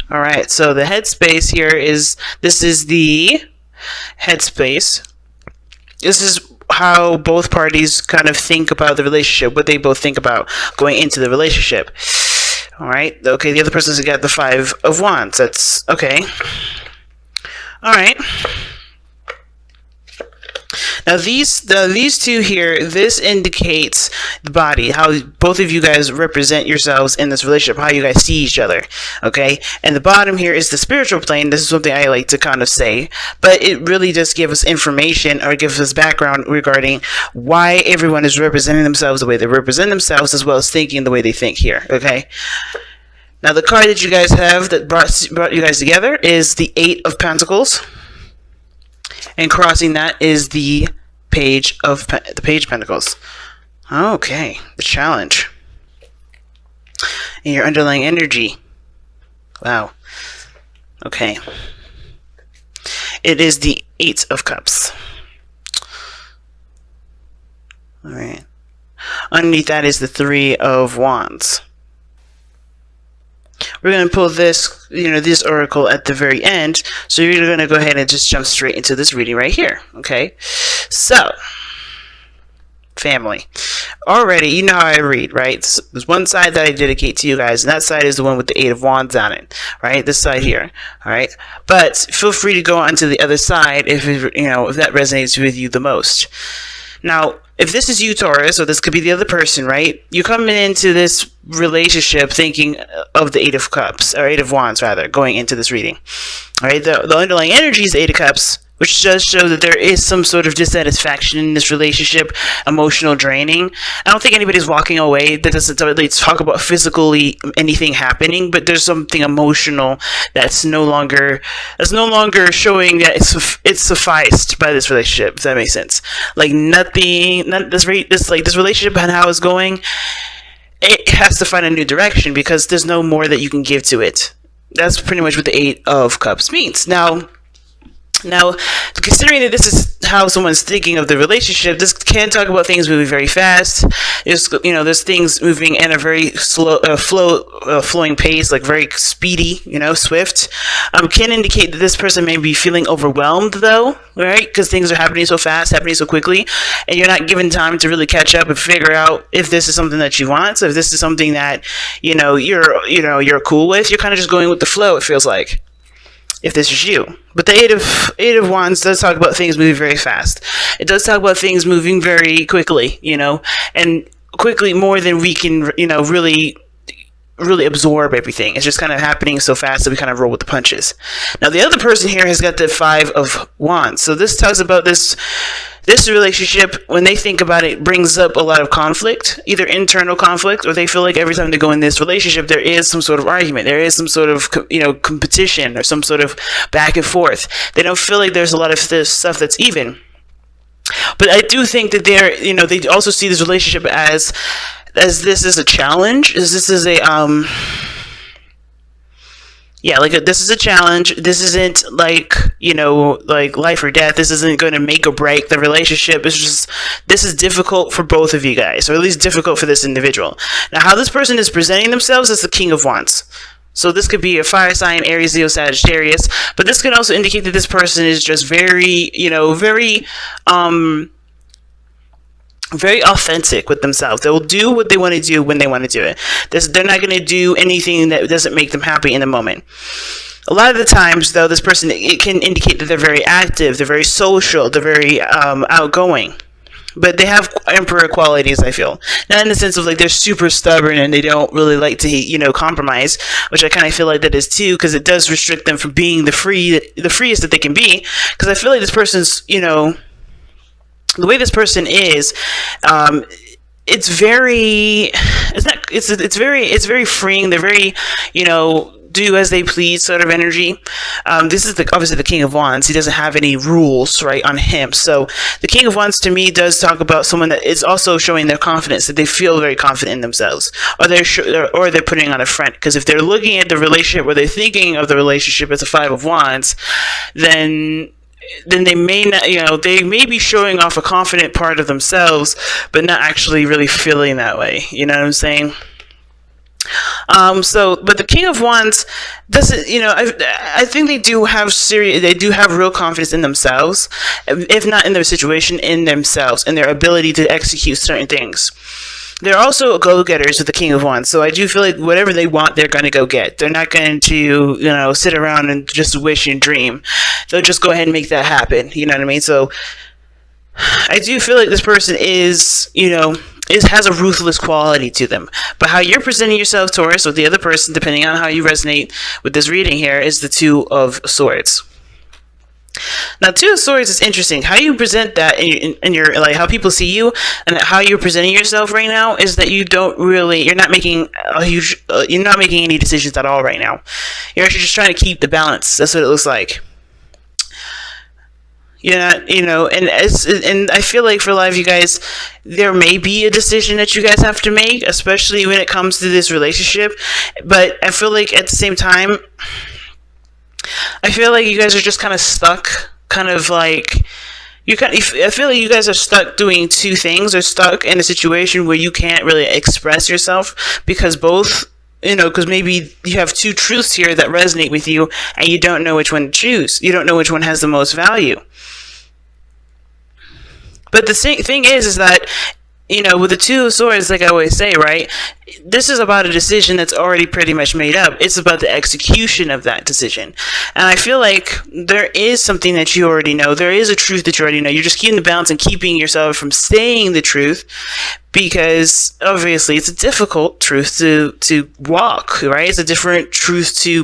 All right, so the headspace here is, this is the headspace. This is how both parties kind of think about the relationship, what they both think about going into the relationship. All right, okay, the other person's got the Five of Wands. That's okay. All right. Now these two here, this indicates the body, how both of you guys represent yourselves in this relationship, how you guys see each other, okay? And the bottom here is the spiritual plane. This is something I like to kind of say, but it really just gives us information or gives us background regarding why everyone is representing themselves the way they represent themselves, as well as thinking the way they think here, okay? Now the card that you guys have that brought you guys together is the Eight of Pentacles. And crossing that is the Page of Pentacles. Okay, the challenge. And your underlying energy. Wow. Okay. It is the Eight of Cups. Alright. Underneath that is the Three of Wands. We're going to pull this, this oracle at the very end. So you're going to go ahead and just jump straight into this reading right here. Okay. So, family. Already, you know how I read, right? There's one side that I dedicate to you guys, and that side is the one with the Eight of Wands on it, right? This side here, all right? But feel free to go on to the other side if that resonates with you the most. Now, if this is you, Taurus, or this could be the other person, right? You're coming into this relationship thinking of the Eight of Cups, or Eight of Wands, rather, going into this reading. All right, the underlying energy is the Eight of Cups, which does show that there is some sort of dissatisfaction in this relationship, emotional draining. I don't think anybody's walking away. That doesn't really talk about physically anything happening, but there's something emotional that's no longer showing that it's sufficed by this relationship, if that makes sense. Like this relationship and how it's going, it has to find a new direction because there's no more that you can give to it. That's pretty much what the Eight of Cups means. Now, considering that this is how someone's thinking of the relationship, this can talk about things moving very fast. There's things moving at a very slow, flowing pace, like very speedy, swift. Can indicate that this person may be feeling overwhelmed, though, right? Because things are happening so fast, happening so quickly, and you're not given time to really catch up and figure out if this is something that you want. So if this is something that you're cool with, you're kind of just going with the flow. It feels like, if this is you. But the Eight of Wands does talk about things moving very fast. It does talk about things moving very quickly, and quickly more than we can, really absorb everything. It's just kind of happening so fast that we kind of roll with the punches. Now, the other person here has got the Five of Wands. So this talks about this relationship, when they think about it, brings up a lot of conflict, either internal conflict, or they feel like every time they go in this relationship, there is some sort of argument, there is some sort of, competition, or some sort of back and forth. They don't feel like there's a lot of this stuff that's even. But I do think that they also see this relationship as this is a challenge, this is a, this is a challenge. This isn't like life or death. This isn't going to make or break the relationship. It's just, this is difficult for both of you guys, or at least difficult for this individual. Now, how this person is presenting themselves is the King of Wands. So this could be a fire sign, Aries, Leo, Sagittarius, but this could also indicate that this person is just very authentic with themselves. They'll do what they want to do when they want to do it. They're not going to do anything that doesn't make them happy in the moment. A lot of the times, though, this person, it can indicate that they're very active, they're very social, they're very outgoing. But they have emperor qualities, I feel. Not in the sense of like they're super stubborn and they don't really like to, compromise, which I kind of feel like that is too, because it does restrict them from being the freest that they can be. Because I feel like this person's, the way this person is, it's very freeing. They're very, do as they please sort of energy. This is obviously the King of Wands. He doesn't have any rules, right, on him. So the King of Wands to me does talk about someone that is also showing their confidence, that they feel very confident in themselves, or they're putting on a front. Because if they're looking at the relationship, or they're thinking of the relationship as a Five of Wands, then they may not, they may be showing off a confident part of themselves, but not actually really feeling that way. You know what I'm saying? But the King of Wands doesn't, I think they do have real confidence in themselves, if not in their situation, in themselves, and their ability to execute certain things. They're also go-getters with the King of Wands, so I do feel like whatever they want, they're going to go get. They're not going to, sit around and just wish and dream. They'll just go ahead and make that happen. You know what I mean? So I do feel like this person has a ruthless quality to them. But how you're presenting yourself, Taurus, with the other person, depending on how you resonate with this reading here, is the Two of Swords. Now, Two of Swords is interesting. How you present that in your like how people see you and how you're presenting yourself right now is that you're not making any decisions at all right now. You're actually just trying to keep the balance. That's what it looks like. You're not, and I feel like for a lot of you guys, there may be a decision that you guys have to make, especially when it comes to this relationship. But I feel like at the same time, I feel like you guys are just kind of stuck, I feel like you guys are stuck doing two things, or stuck in a situation where you can't really express yourself because because maybe you have two truths here that resonate with you and you don't know which one to choose. You don't know which one has the most value. But the thing is that, with the Two of Swords, like I always say, right, this is about a decision that's already pretty much made up. It's about the execution of that decision. And I feel like there is something that you already know. There is a truth that you already know. You're just keeping the balance and keeping yourself from saying the truth because, obviously, it's a difficult truth to walk, right? It's a different truth to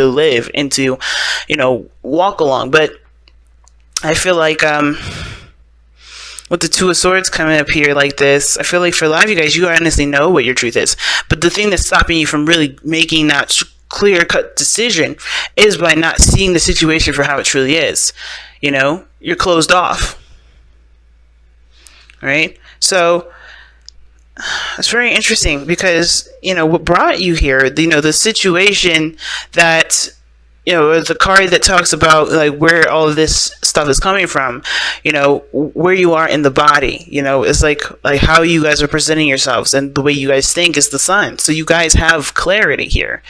live and to, walk along. But I feel like, with the Two of Swords coming up here like this, I feel like for a lot of you guys, you honestly know what your truth is. But the thing that's stopping you from really making that clear-cut decision is by not seeing the situation for how it truly is. You're closed off. Right? So it's very interesting because, what brought you here, the situation that, the card that talks about like where all of this stuff is coming from, where you are in the body, it's like how you guys are presenting yourselves and the way you guys think is the Sun. So you guys have clarity here.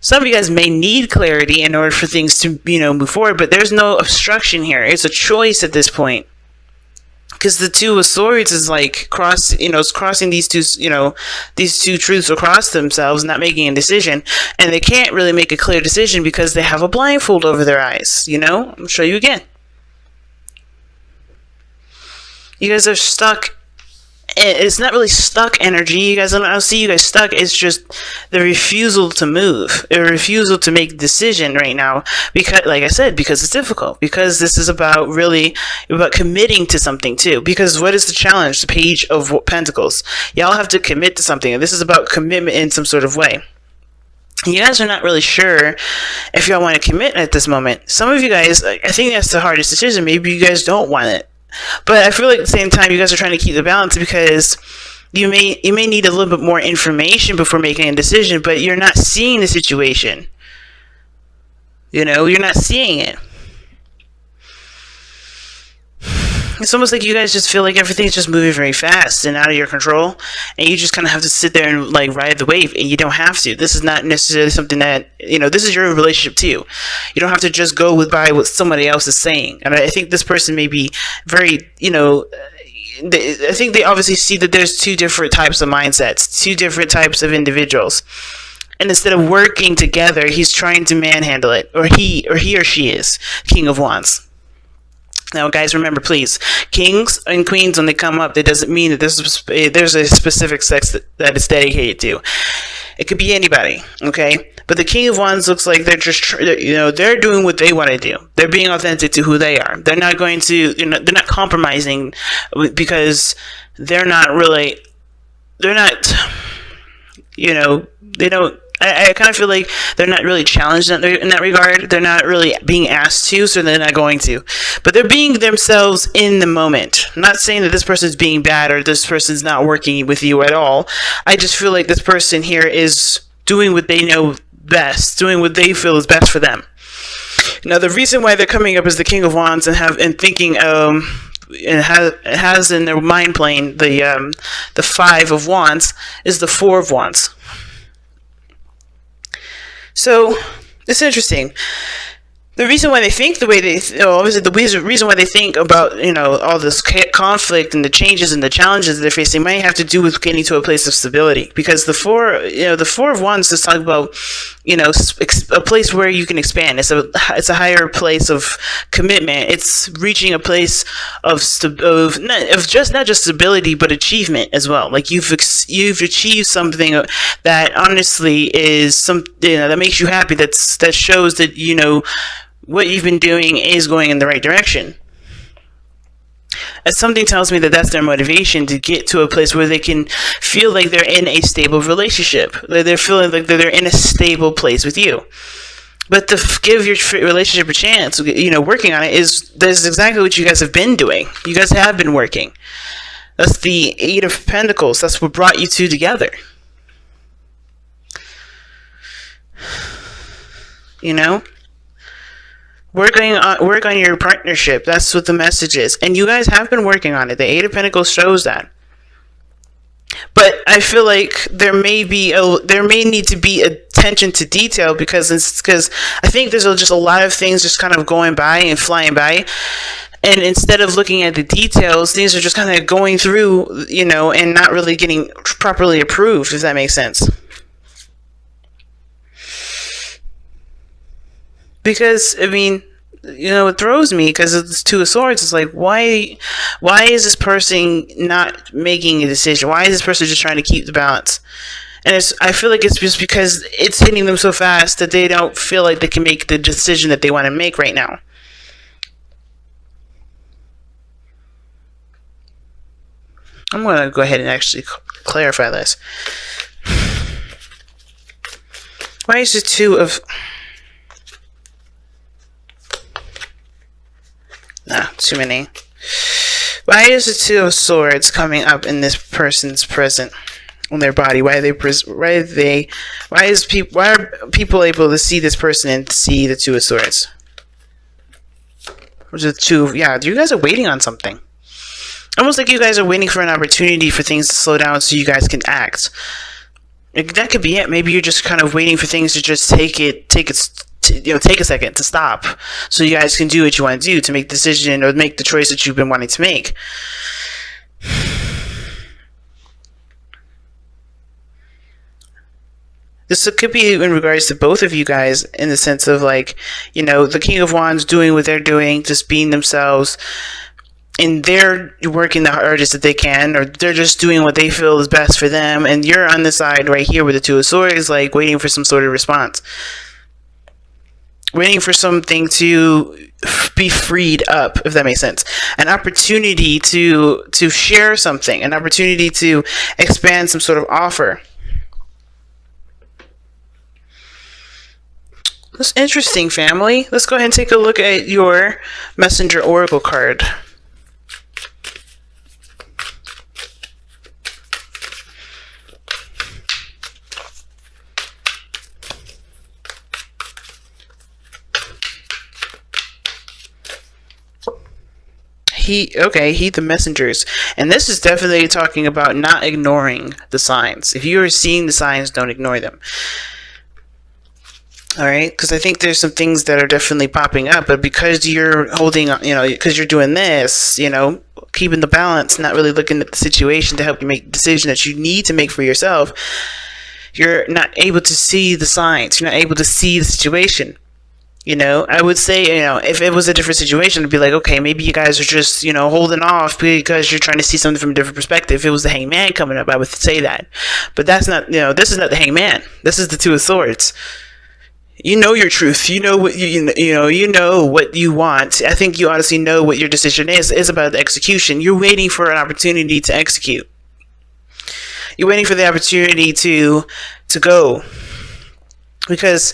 Some of you guys may need clarity in order for things to, move forward, but there's no obstruction here. It's a choice at this point. Because the Two of Swords is like it's crossing these two truths across themselves, not making a decision, and they can't really make a clear decision because they have a blindfold over their eyes. I'll show you again. You guys are stuck. It's not really stuck energy. You guys, I don't see you guys stuck. It's just the refusal to move, a refusal to make a decision right now. Because, like I said, because it's difficult. Because this is about committing to something too. Because what is the challenge? The Page of Pentacles. Y'all have to commit to something, and this is about commitment in some sort of way. You guys are not really sure if y'all want to commit at this moment. Some of you guys, I think that's the hardest decision. Maybe you guys don't want it. But I feel like at the same time, you guys are trying to keep the balance because you may need a little bit more information before making a decision, but you're not seeing the situation. You're not seeing it. It's almost like you guys just feel like everything's just moving very fast and out of your control, and you just kind of have to sit there and like ride the wave, and you don't have to. This is not necessarily something that, this is your relationship too. You don't have to just go by what somebody else is saying. And I think this person may be very, I think they obviously see that there's two different types of mindsets, two different types of individuals. And instead of working together, he's trying to manhandle it, or he or she is King of Wands. Now, guys, remember, please, kings and queens, when they come up, that doesn't mean that there's a specific sex that it's dedicated to. It could be anybody, okay? But the King of Wands looks like they're doing what they want to do. They're being authentic to who they are. They're not going to, they're not compromising because they don't. I kind of feel like they're not really challenged in that regard. They're not really being asked to, so they're not going to. But they're being themselves in the moment. I'm not saying that this person's being bad or this person's not working with you at all. I just feel like this person here is doing what they know best, doing what they feel is best for them. Now, the reason why they're coming up as the King of Wands and thinking has in their mind plane the Five of Wands is the Four of Wands. So it's interesting. The reason why they think the way they, obviously the reason why they think about, all this conflict and the changes and the challenges that they're facing might have to do with getting to a place of stability. Because the Four of Wands is talking about, a place where you can expand. It's a higher place of commitment. It's reaching a place of not just stability, but achievement as well. Like you've achieved something that honestly is that makes you happy. That shows that what you've been doing is going in the right direction. And something tells me that that's their motivation to get to a place where they can feel like they're in a stable relationship. They're feeling like they're in a stable place with you. But to give your relationship a chance, working on it that's exactly what you guys have been doing. You guys have been working. That's the Eight of Pentacles. That's what brought you two together. Work on your partnership. That's what the message is. And you guys have been working on it. The Eight of Pentacles shows that. But I feel like there may need to be attention to detail because I think there's just a lot of things just kind of going by and flying by. And instead of looking at the details, things are just kind of going through, and not really getting properly approved, if that makes sense. Because, it throws me because it's Two of Swords. It's like, why is this person not making a decision? Why is this person just trying to keep the balance? And I feel like it's just because it's hitting them so fast that they don't feel like they can make the decision that they want to make right now. I'm going to go ahead and actually clarify this. Why is the Two of... too many. Why is the Two of Swords coming up in this person's present on their body? Why are people able to see this person and see the Two of Swords? Or you guys are waiting on something. Almost like you guys are waiting for an opportunity for things to slow down so you guys can act. That could be it. Maybe you're just kind of waiting for things to just take a second to stop so you guys can do what you want to do to make the decision or make the choice that you've been wanting to make. This could be in regards to both of you guys in the sense of the King of Wands doing what they're doing, just being themselves, and they're working the hardest that they can, or they're just doing what they feel is best for them, and you're on the side right here with the Two of Swords, waiting for some sort of response. Waiting for something to be freed up, if that makes sense. An opportunity to share something, an opportunity to expand some sort of offer. That's interesting, family. Let's go ahead and take a look at your Messenger Oracle card. Heed the messengers. And this is definitely talking about not ignoring the signs. If you are seeing the signs, don't ignore them. Alright? Because I think there's some things that are definitely popping up, but because you're holding, because you're doing this, keeping the balance, not really looking at the situation to help you make the decision that you need to make for yourself, you're not able to see the signs. You're not able to see the situation. I would say, if it was a different situation, it'd be like, okay, maybe you guys are just, holding off because you're trying to see something from a different perspective. If it was the Hangman coming up, I would say that. But that's not, this is not the Hangman. This is the Two of Swords. You know your truth. You know what you know what you want. I think you honestly know what your decision is about the execution. You're waiting for an opportunity to execute. You're waiting for the opportunity to go. To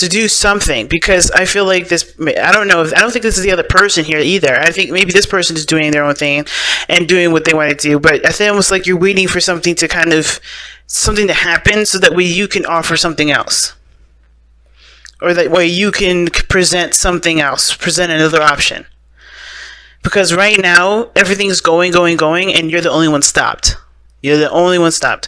do something, because I feel like this, I don't think this is the other person here either. I think maybe this person is doing their own thing and doing what they want to do, but I think almost like you're waiting for something to happen so that way you can offer something else. Or that way you can present something else, present another option. Because right now, everything's going, and you're the only one stopped. You're the only one stopped.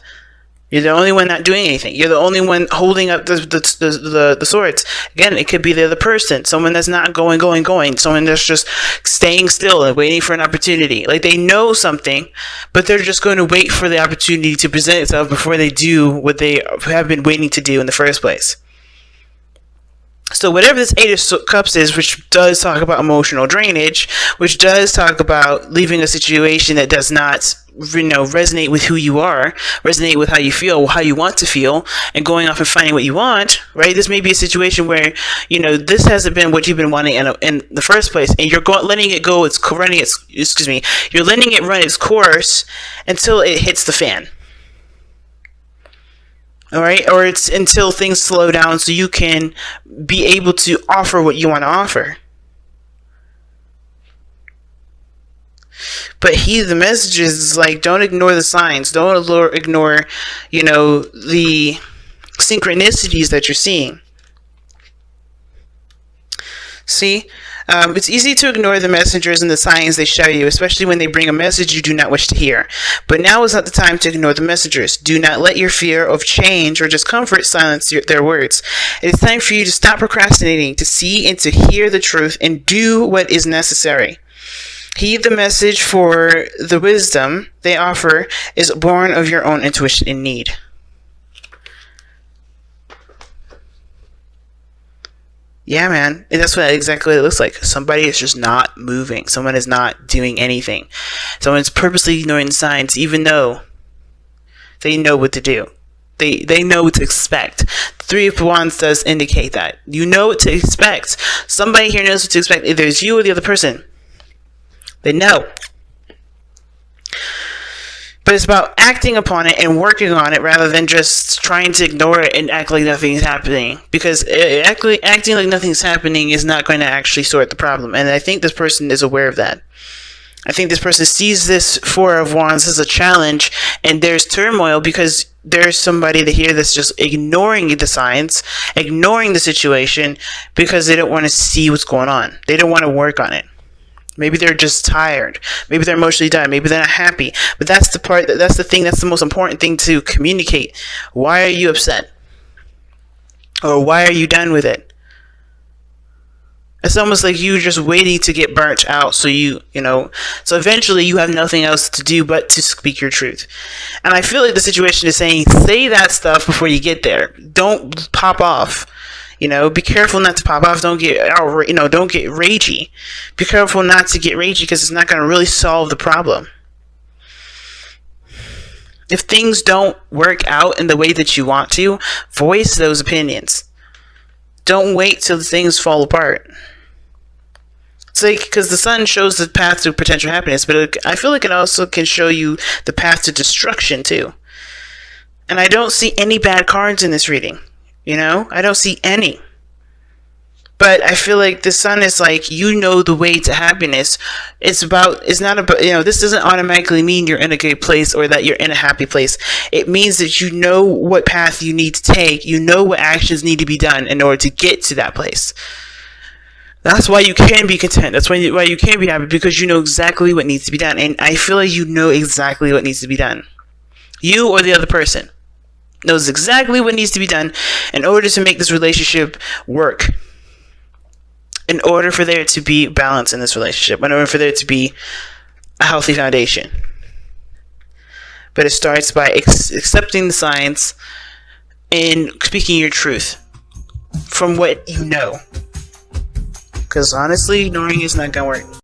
You're the only one not doing anything. You're the only one holding up the swords. Again, it could be the other person. Someone that's not going. Someone that's just staying still and waiting for an opportunity. Like, they know something, but they're just going to wait for the opportunity to present itself before they do what they have been waiting to do in the first place. So whatever this Eight of Cups is, which does talk about emotional drainage, which does talk about leaving a situation that does not, resonate with who you are, resonate with how you feel, how you want to feel, and going off and finding what you want, right? This may be a situation where, this hasn't been what you've been wanting in the first place, and you're letting it go. You're letting it run its course until it hits the fan. All right, or it's until things slow down so you can be able to offer what you want to offer. But heed the messages is like, don't ignore the signs. Don't ignore, the synchronicities that you're seeing. See? It's easy to ignore the messengers and the signs they show you, especially when they bring a message you do not wish to hear. But now is not the time to ignore the messengers. Do not let your fear of change or discomfort silence their words. It is time for you to stop procrastinating, to see and to hear the truth, and do what is necessary. Heed the message, for the wisdom they offer is born of your own intuition and need. Yeah, man. And that's exactly what it looks like. Somebody is just not moving. Someone is not doing anything. Someone's purposely ignoring the signs, even though they know what to do. They know what to expect. The Three of Wands does indicate that. You know what to expect. Somebody here knows what to expect. Either it's you or the other person. They know. But it's about acting upon it and working on it rather than just trying to ignore it and act like nothing's happening. Because acting like nothing's happening is not going to actually sort the problem. And I think this person is aware of that. I think this person sees this Four of Wands as a challenge, and there's turmoil because there's somebody to hear that's just ignoring the signs, ignoring the situation because they don't want to see what's going on. They don't want to work on it. Maybe they're just tired. Maybe they're emotionally done. Maybe they're not happy. But that's the most important thing to communicate. Why are you upset? Or why are you done with it? It's almost like you just waiting to get burnt out. So so eventually you have nothing else to do but to speak your truth. And I feel like the situation is saying, say that stuff before you get there. Don't pop off. Be careful not to pop off. Don't get don't get ragey. Be careful not to get ragey because it's not going to really solve the problem. If things don't work out in the way that you want to, voice those opinions. Don't wait till things fall apart. It's like, because the sun shows the path to potential happiness, but I feel like it also can show you the path to destruction too. And I don't see any bad cards in this reading. I don't see any. But I feel like the sun is like, the way to happiness. It's not about, this doesn't automatically mean you're in a good place or that you're in a happy place. It means that you know what path you need to take. You know what actions need to be done in order to get to that place. That's why you can be content. That's why you can be happy, because you know exactly what needs to be done. And I feel like you know exactly what needs to be done. You or the other person knows exactly what needs to be done in order to make this relationship work. In order for there to be balance in this relationship. In order for there to be a healthy foundation. But it starts by accepting the signs and speaking your truth from what you know. Because honestly, ignoring is not going to work.